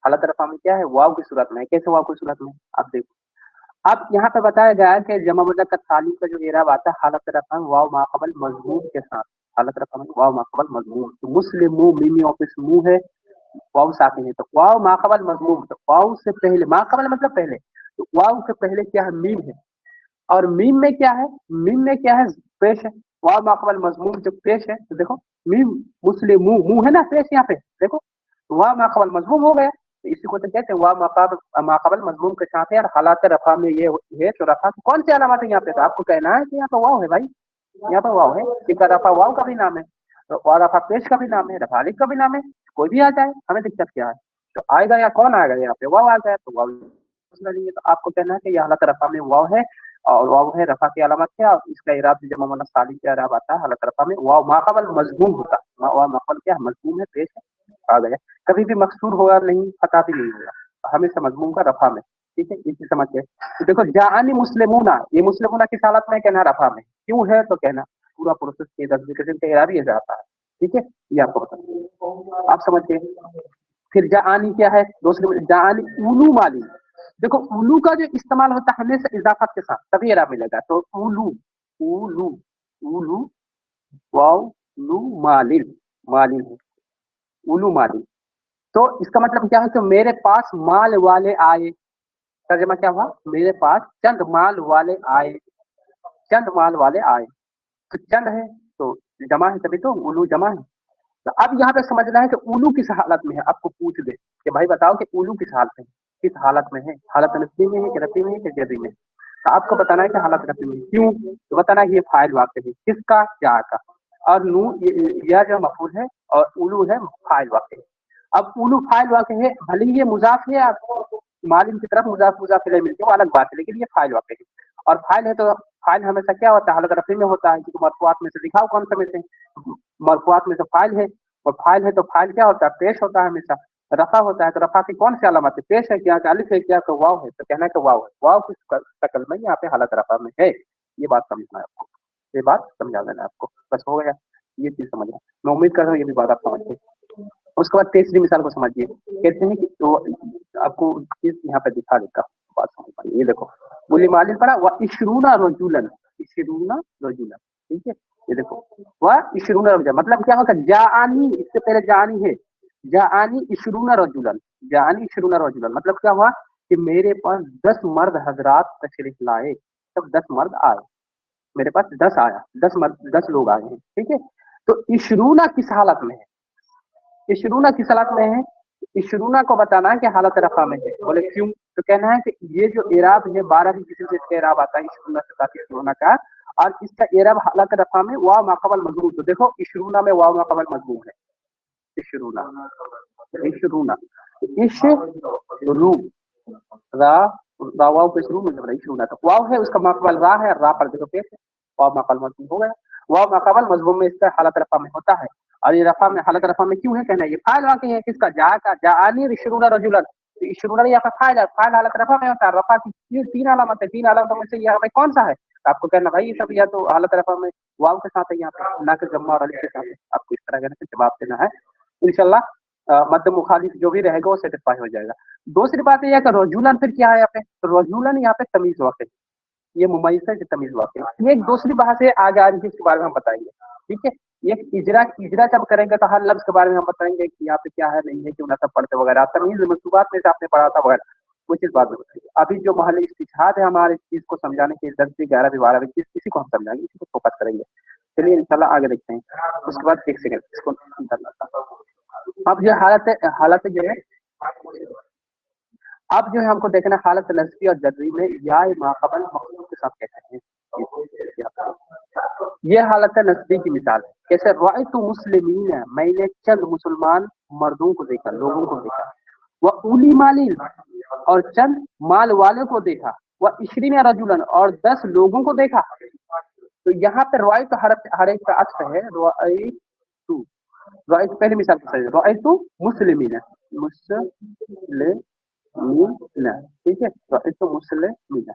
हालत रफा में क्या है, वाव की सूरत में है। कैसे वाव की सूरत में, आप देखो, अब यहाँ पे बताया गया है कि जमा मुज़क्कर सालिम का जो एराब आता है हालत रफा में वाव माक़बल मज़मूम के साथ, हालत रफा में वाव माक़बल मज़मूम। तो मुस्लिमू मीमी ऑफिस मुंह है, वाव साकिन है, तो वाव माक़बल मज़मूम, तो वाव से पहले, माक़बल मतलब पहले, तो वाव से पहले क्या है, मीम है, और मीम में क्या है, मीम में क्या है, पेश है। वाव माक़बल मज़मूम जो पेश है, तो देखो मीम मुस्लिमू मुंह है ना पेश यहाँ पे, देखो वाव माक़बल मज़मूम हो गया। तो इसी को तो कहते हैं वाव माक़बल मज़मूम के साथ है, और हालात रफा में ये है, तो रफा की कौन सी अलामत है यहाँ पे, तो आपको कहना है कि यहाँ पे वाव है भाई, यहाँ पे वाव है, इनका रफा वाव का भी नाम है, तो और रफा पेश का भी नाम है, रफा अलिफ का भी नाम है, कोई भी आ जाए, हमें दिक्कत क्या है। तो आएगा या कौन आएगा, यहाँ पे वाव आ जाए तो वाव नहीं है, तो आपको कहना है कि यह हालत रफा में वाव है, और वाव है रफा की अलामत है, और इसका इराब जमा मुअन्नस सालिम का इराब आता है हालत रफा में वाव माक़बल मज़मूम होता है, वाव माक़बल क्या है, मज़मूम है, पेश है, आ गया, कभी भी मकसूर होगा नहीं, फता भी नहीं होगा, हमेशा मज़मूम का रफा में, ठीक है, इसी समझ के। तो देखो जानी मुस्लिमूना, ये मुस्लिमूना किस हालत में कहना, रफा में, क्यों है तो कहना पूरा प्रोसेस के दर्ज का इराब ये जाता है, ठीक है, ये आपको बता, आप समझ के। फिर जानी क्या है, दूसरे जानी उलू माली, देखो उलू का जो इस्तेमाल होता है हमेशा इजाफत के साथ, तभी इराब मिलेगा, तो उलू उलू उलू वाव लू मालिन, मालिन है, उलू मालिन, तो इसका मतलब क्या है कि मेरे पास माल वाले आए, तर्जमा क्या हुआ, मेरे पास चंद माल वाले आए, चंद माल वाले आए, तो चंद है तो जमा है, तभी तो उलू जमा है। तो अब यहाँ पे समझना है कि उलू किस हालत में है, आपको पूछ दे कि भाई बताओ कि उलू किस हालत में है, किस हालत में है, हालत नस्बी में है कि रफी में है कि जर्री में है, तो आपको बताना है कि हालत रफी में। क्यों, तो बताना है कि ये फाइल वाक़ है, किसका, क्या का, और नू यह जो मफूल है, और उलू है फाइल वाक़ है। अब उलू फाइल वाक़ है, भले ही ये मुजाफ है, आपको मालिम की तरफ मुजाफ मुजाफ इलैह मिलते हैं, वो अलग बात है, लेकिन ये फाइल वाक़ है, और फाइल है तो फाइल हमेशा क्या होता है, हालत रफी में होता है, क्योंकि मरफूआत में से दिखाओ कौन सा में से, मरफूआत में से फाइल है, और फाइल है तो फाइल क्या होता है, पेश होता है हमेशा, रफा होता है तो रफा की कौन सी अलामत है, पेश है क्या, अलिफ है क्या, तो वाव है, तो कहना है कि वाव है, वाव किस शक्ल में यहाँ पे हालत रफा में है, ये बात समझना है आपको, ये बात समझा देना है आपको, बस हो गया, ये चीज समझना, मैं उम्मीद कर रहा हूँ ये भी बात आप समझ गए। उसके बाद तीसरी मिसाल को समझिए, कहते हैं कि तो आपको चीज यहाँ पे दिखा देता हूँ, बात समझ पाइए, ये देखो बोली मालिक पड़ा व इशरूना रजुलन, इशरूना रजुलन, ठीक है, ये देखो वह इशरूना रजुलन, मतलब क्या होगा, जानी, इससे पहले जानी है, जानी इशरूना रजुलन, जानी इशरूना रजुलन, मतलब क्या हुआ कि मेरे पास 10 मर्द हजरात तशरीफ लाए, तब 10 मर्द आए, मेरे पास 10 आया, 10 मर्द, 10 लोग आए हैं, ठीक है। तो इशरूना किस हालत में है, इशरूना किस हालत में है, इशरूना को बताना है कि हालत रफा में है, बोले क्यों, तो कहना है कि ये जो एराब है 12 भी किसी से इसका एराब आता है इशरूना से काफी इशरूना का, और इसका एराब हालत रफा में वाव माक़बल मज़मूम, तो देखो इशरूना में वाव माक़बल मज़मूम है, इशरूना, इशरूना, इशरू रा, वाव पे शुरू में जब इशरूना, तो वाव है उसका माक़बल रा है, रा पर देखो पेश है, वाव माक़बल मज़मूम हो गया, वाव माक़बल मज़मूम में इसका हालत रफा में होता है, और ये रफा में हालत रफा में क्यों है, कहना ये फाइल वाक़ई है किसका, जा का, जानी इशरूना रजुलन, तो इशरूना यहाँ पर फाइल है, फाइल हालत रफा में होता है, रफा की तीन अलामत है, तीन अलामतों में से यहाँ पे कौन सा है, तो आपको कहना भाई ये सब या तो हालत रफा में वाव के साथ है, यहाँ पे ना कि जम्मा और अलिफ के साथ है, आपको इस तरह कहने से जवाब देना है, इंशाल्लाह मद्द मुखालिफ जो भी रहेगा वो सेटिस्फाई हो जाएगा। दूसरी बात यह है कि रजुलन फिर क्या है यहाँ पे, तो रजुलन यहाँ पे तमीज वाक़ई, ये मुमय्यज़ है, तमीज वाक़ई, ये एक दूसरी बात है, आगे आ रही है, इसके बारे में हम बताएंगे, ठीक है। ये इजरा जब करेंगे तो हर लफ्ज के बारे में हम बताएंगे कि यहाँ पे क्या है नहीं है, क्यों ना सब पढ़ते वगैरह, तमीज मंसूबात में से आपने पढ़ा था वगैरह, वो चीज बात में बताएंगे। अभी जो महल इस्तिहाद है हमारे चीज को समझाने के 10वीं 11वीं 12वीं चीज, इसी को हम समझाएंगे, इसी को फोकस करेंगे। चलिए इंशाल्लाह आगे देखते हैं। उसके बाद एक सेकंड इसको करना था। अब जो हालत जो है, अब जो है हमको देखना हालत नस्बी और जर्री में या माक़बल मक़सूर के साथ कैसे हैं। ये हालत नस्बी की मिसाल है, कैसे, रअयतु मुस्लिमीन है, मैंने चंद मुसलमान मर्दों को देखा, लोगों को देखा, वह उली मालिन, और चंद माल वाले को देखा, वह इशरीन रजुलन, और 10 लोगों को देखा। तो यहाँ पे रअयतु हर एक का अत्फ है, रअयतु, रअयतु पहली मिसाल को समझिए, रअयतु मुस्लिमीन, मुस्लिमीन, ठीक है, रअयतु मुस्लिमीन,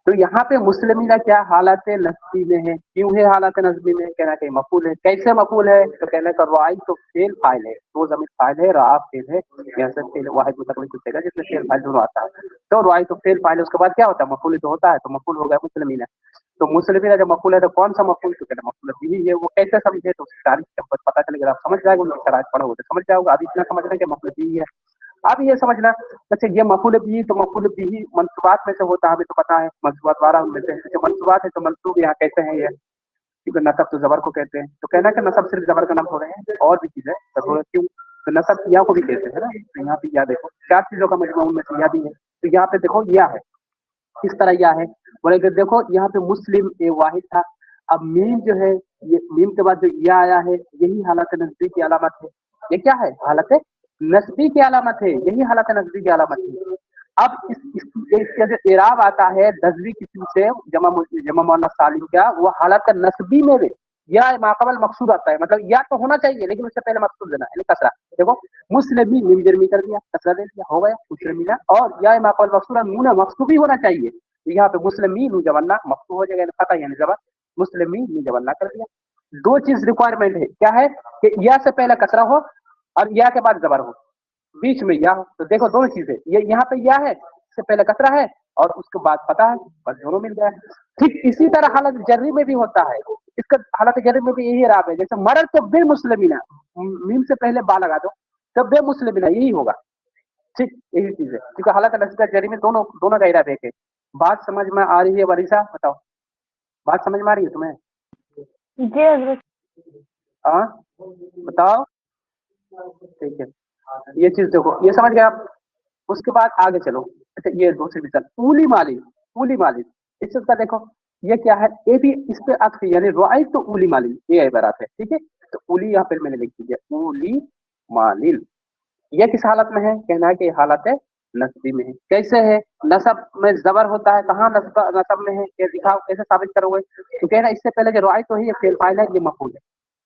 تو यहाँ पे मुस्लिमीना क्या हालत नस्बी में है, क्यों है हालत नस्बी में, कहना कि मफूल है, कैसे मफूल है, तो कहने का रुआई तो फेल फाइल है, तो जमीन फाइल है, राब फेल है, यहाँ से फेल वाहिद मुतकल्लिम पूछेगा जिसमें फेल फाइल दोनों आता है, तो रुआई तो फेल फाइल है, उसके बाद क्या होता है मफूल तो होता है, तो मफूल हो गया मुस्लिमीना। तो मुस्लिमीना जब मफूल है तो कौन सा मफूल, तो कहना मफूल बिही है, वो कैसे समझे, तो उसकी तारीफ जब पता चलेगा आप समझ जाएगा, उनकी शराइत पढ़ोगे तो समझ जाओगे, अभी इतना समझना कि मफूल बिही है। अब ये समझना, अच्छा ये मफूल बिही, तो मफूल बिही मंसूबात में से होता है, हमें तो पता है मंसूबात 12 उनमें से जो मंसूबात है, तो मंसूब यहाँ कैसे हैं ये, क्योंकि नसब तो जबर को कहते हैं, तो कहना कि नसब सिर्फ जबर का नाम हो रहे हैं, और भी चीजें तो क्यों, तो नसब या को भी कहते हैं ना, तो यहाँ पे या देखो 4 चीजों का मजमूआ उनमें से या भी है, तो यहाँ पे देखो या है, किस तरह या है, बोले कि देखो यहाँ पे मुस्लिम ए वाहिद था, अब मीम जो है, ये मीम के बाद जो या आया है, यही हालत नस्बी की अलामत है, ये क्या है हालत नस्बी की अलामत है, यही हालत नस्बी की अलामत है। अब इसका जो इराब आता है नस्बी किस्म से जमा मुअन्नस सालिम का, वो हालत नस्बी में या माकबल मकसूद आता है, मतलब या तो होना चाहिए लेकिन उससे पहले मकसूद देना है, कसरा, देखो मुस्लिमी मीम जर्मी कर दिया, कसरा दे दिया, हो गया मुस्लिमीना, और या माकबल मकसूद नून मकसूद भी होना चाहिए, तो यहाँ पे मुस्लिमीन जवन्ना मकसूद हो जाएगा, पता यानी जबर, मुस्लिमीन जवन्ना कर दिया। दो चीज रिक्वायरमेंट है, क्या है कि या से पहले कसरा हो और या के बाद जबर हो, बीच में या हो, तो देखो दोनों चीजें, ये यहाँ पे या है, इससे पहले कसरा है और उसके बाद पता है, बस दोनों मिल गया। ठीक इसी तरह हालत जर्री में भी होता है, इसका हालत जर्री में भी यही राब है, जैसे मरद तो बे मुस्लिमीना, मीम से पहले बा लगा दो, तब बे मुस्लिमीना यही होगा, ठीक यही चीज है, क्योंकि हालत नस्बी जर्री में दोनों दोनों का इराब है। बात समझ में आ रही है वरीसा, बताओ बात समझ में आ रही है तुम्हें? जी हजरत। हाँ बताओ, ठीक है, ये चीज देखो, ये समझ गए आप। उसके बाद आगे चलो, अच्छा ये दूसरी मिसाल उली मालिन, उली मालिन, इस चीज का देखो, ये क्या है, ये भी इस पे अक्फ यानी रुआई तो उली मालिन, ये इबारत है, ठीक है, तो उली यहाँ पे मैंने लिख दिया उली मालिन, ये किस हालत में है, कहना है कि हालत है नस्बी में है, कैसे है, नसब में जबर होता है, कहाँ नसब में है, ये दिखाओ कैसे साबित करोगे, तो कहना इससे पहले जो रुआई तो है, ये फेल फाइल है, ये मफूल है,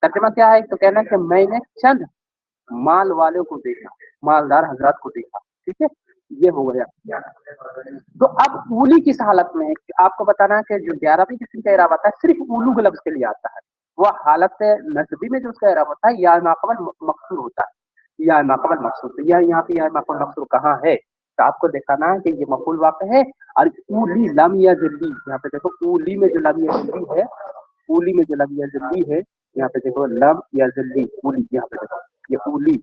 तर्जुमा क्या है, तो कहना कि मैंने चंद माल वालों को देखा, मालदार हजरात को देखा, ठीक है, ये हो गया। तो अब उली किस हालत में है, आपको बताना है कि जो 11वीं किस्म का इराब आता है सिर्फ उलू के लफ्ज के लिए आता है, वह हालत नस्बी में जो उसका इराब होता है या नाकबल मकसूर होता है, या नाकबल मकसूर, तो यह यहाँ पे या नाकबल मकसूर कहाँ है, तो आपको दिखाना है कि ये मफूल वाक़ है, और उली लम या जल्दी, यहाँ पे देखो उली में जो लम या जल्दी है, उली में जो लम या जल्दी है, यहाँ पे देखो लम या जल्दी उली, यहाँ पे देखो ये उली,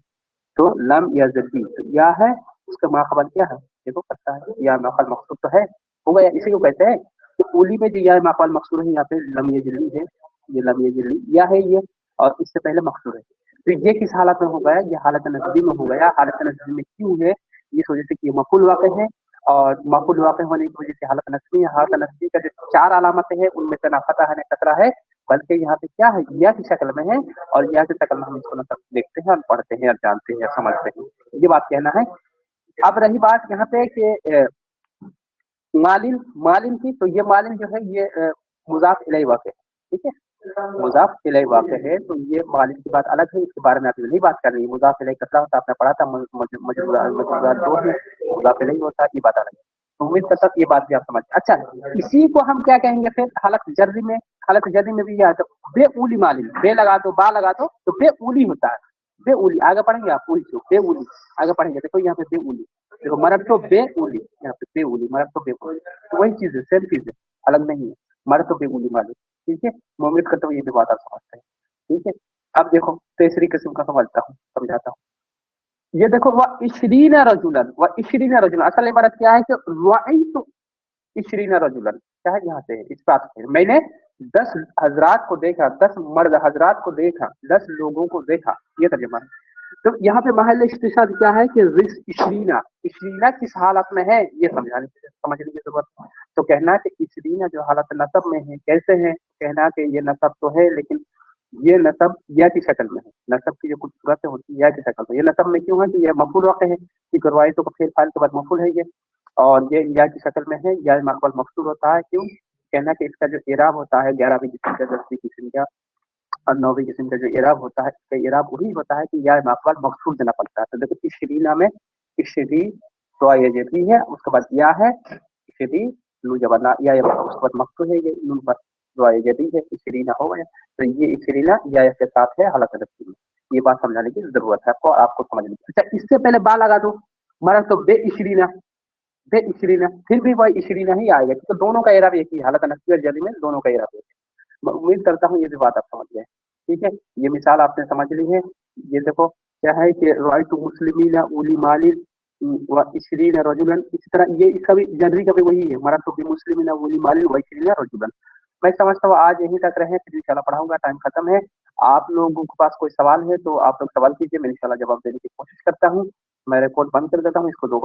तो लम या जल्दी, तो या है उसका माकबल क्या है, देखो पता है या माकबल मकसूद तो है, हो गया, इसी को कहते हैं कि उली में जो या माकबल मकसूद है, यहाँ पे लम या जल्दी है, ये लम या जल्दी या है ये, और इससे पहले मकसूद है, तो ये किस हालत में हो गया, ये हालत नस्बी में हो गया, हालत नस्बी में क्यों है, इस वजह से कि ये मफूल वाक़ है, और मफूल वाक़ होने की वजह से हालत नस्बी है, हालत नस्बी का जो 4 अलामतें हैं उनमें से ना फतह है ना कसरा है, बल्कि यहाँ पे क्या है या की शक्ल में है, और या की शक्ल में हम इसको मतलब देखते हैं और पढ़ते हैं और जानते हैं और समझते हैं, ये बात कहना है। अब रही बात यहाँ पे कि मालिन, मालिन की, तो ये मालिन जो है ये मुजाफ इलैहि वाक़ है, ठीक है, मुजाफ इलैहि वाक़ है, तो ये मालिन की बात अलग है, इसके बारे में आपने नहीं बात करनी है, मुजाफ इलैहि कसरा होता आपने पढ़ा था, मजरूर जो है मुजाफ इलैहि होता है, ये बात अलग है, तो उम्मीद करता हूं ये बात भी आप समझ। अच्छा इसी को हम क्या कहेंगे फिर हालत जर्री में, हालत जर्री में भी यह तो बे उली मालिन, बे लगा दो बा लगा दो तो बे उली होता है, बे उली, आगे पढ़ेंगे आप उली को, बे उली आगे पढ़ेंगे, देखो यहाँ पे बे उली, देखो मरद तो बे उली, यहाँ पे बे उली, मरद तो बे उली, तो वही चीज है, सेम चीज है, अलग नहीं है, मरद तो बे उली मालिन, ठीक है, मैं उम्मीद करता हूँ ये भी बात आप समझते हैं, ठीक है। अब देखो तीसरी किस्म का समझाता हूँ, ये देखो वह इशरीना रजुलन, वह इशरीना रजुलन, असल इबारत क्या है कि तो इशरीना रजुलन, क्या है यहाँ से इस बात से मैंने 10 हजरात को देखा, 10 मर्द हजरात को देखा, 10 लोगों को देखा, ये तर्जुमा है। तो यहाँ पे महल इस्तिशाद क्या है कि इशरीना, इशरीना किस हालत में है ये समझने की जरूरत। तो कहना कि इशरीना जो हालत नसब में है कैसे है, कहना कि ये नसब तो है लेकिन ये नसब या की शक्ल में है, नसब की जो कुछ सूरतें होती है या की शक्ल में, ये नसब में क्यों है कि ये मफूल वाक़ है, कि करवाई तो फेल फाइल के बाद मफूल है ये, और ये या की शक्ल में है, या मकबल मकसूद होता है, क्यों कहना कि इसका जो इराब होता है 11वीं किस्म का, 10वीं किस्म का और 9वीं किस्म का जो इराब होता है, इसका इराब वही होता है कि या मकबल मकसूद देना पड़ता है। तो देखो इशरीना में इशरी तो ये भी है, उसके बाद या है इशरी نون جبرنا یا اس کے بعد مفتوح ہے یہ نون پر دعائے جدید ہے عشرینہ ہو گیا. تو یہ عشرینہ یا کے ساتھ ہے حالت نفسی میں. یہ بات سمجھانے کی ضرورت ہے آپ کو سمجھنے کی. اچھا اس سے پہلے با لگا دو مرض تو بے عشرینہ پھر بھی وہی عشرینہ ہی آئے گا کیونکہ دونوں کا اعراب ایک ہی حالت نفسی اور جلی میں دونوں کا اعراب ایک ہے. میں امید کرتا ہوں یہ بھی بات آپ سمجھ گئے. ٹھیک ہے یہ مثال آپ نے سمجھ لی ہے. یہ دیکھو کیا ہے کہ رأیت مسلمین اولی مال و عشرین رجلا, اسی طرح یہ اس کا بھی جنری کا بھی وہی ہے مررت بمسلمین اولی مال و عشرین رجلا. میں سمجھتا ہوں آج یہیں تک رہے پھر انشاءاللہ پڑھاؤں گا. ٹائم ختم ہے. آپ لوگوں کے پاس کوئی سوال ہے تو آپ لوگ سوال کیجیے, میں انشاءاللہ جواب دینے کی کوشش کرتا ہوں. میں ریکارڈ بند کر دیتا ہوں, اس کو دوبارہ